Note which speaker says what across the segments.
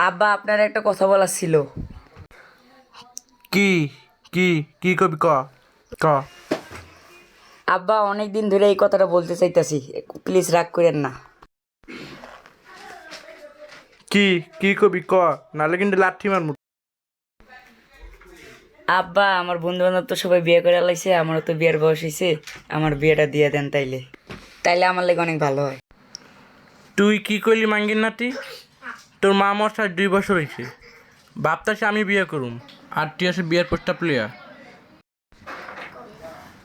Speaker 1: আব্বা আপনার একটা কথা বলার ছিল।
Speaker 2: কি কি কি কবি ক ক
Speaker 1: আব্বা অনেক দিন ধরে এই কথাটা বলতে চাইতাছি, প্লিজ রাগ করেন না।
Speaker 2: কি কি কবি ক, নাহলে কিন্তু লাঠি মারমু।
Speaker 1: আব্বা আমার বন্ধু বান্ধব তো সবাই বিয়ে করে লাইছে, আমারও তো বিয়ের বয়স হয়েছে, আমার বিয়েটা দিয়ে দেন তাইলে, তাইলে আমার লাগে অনেক ভালো হয়।
Speaker 2: তুই কি করলি মাঙ্গির নাতি? তোর মা মশার 2 বছর হয়েছে, ভাবতাছে আমি বিয়ে করুম, আর তুই আসে বিয়ের প্রস্তাব লিয়া।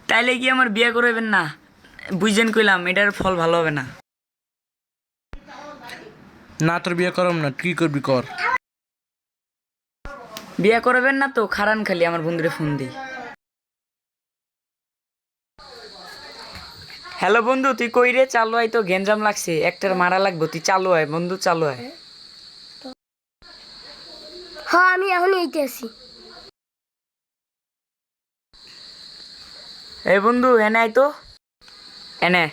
Speaker 1: তাইলে কি আমার বিয়ে করবেন না? বুঝছেন কইলাম এটার ফল ভালো হবে না।
Speaker 2: না তোর বিয়ে করম না, কি করবি কর।
Speaker 1: বিয়ে করবেন না তো খারান, খালি আমার বন্ধুরে ফোন দিই। হ্যালো বন্ধু, তুই কই রে? চালু আয়, তো গেঞ্জাম লাগছে, একটার মারা লাগবো, তুই চালু আয় বন্ধু, চালু আয়।
Speaker 3: হ্যাঁ আমি এখন এইতে আছি।
Speaker 1: এই বন্ধু এনে আয় তো, এনে।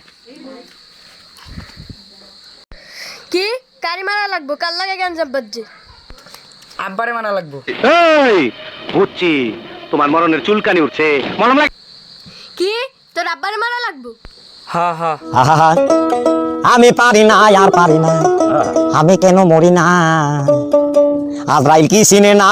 Speaker 3: কি কারি মারা লাগবো? কার লাগে গঞ্জাম বাজছে?
Speaker 1: আব্বারে মারা লাগবো।
Speaker 4: এই বুঝছি, তোমার মরণের চুলকানি উঠছে, মরণ লাগ।
Speaker 3: কি তোর আব্বারে মারা লাগবো?
Speaker 1: হা হা।
Speaker 5: আহা, আমি পারি না আর পারি না, আমি কেন মরি না? আজরাইল কি চিনে না?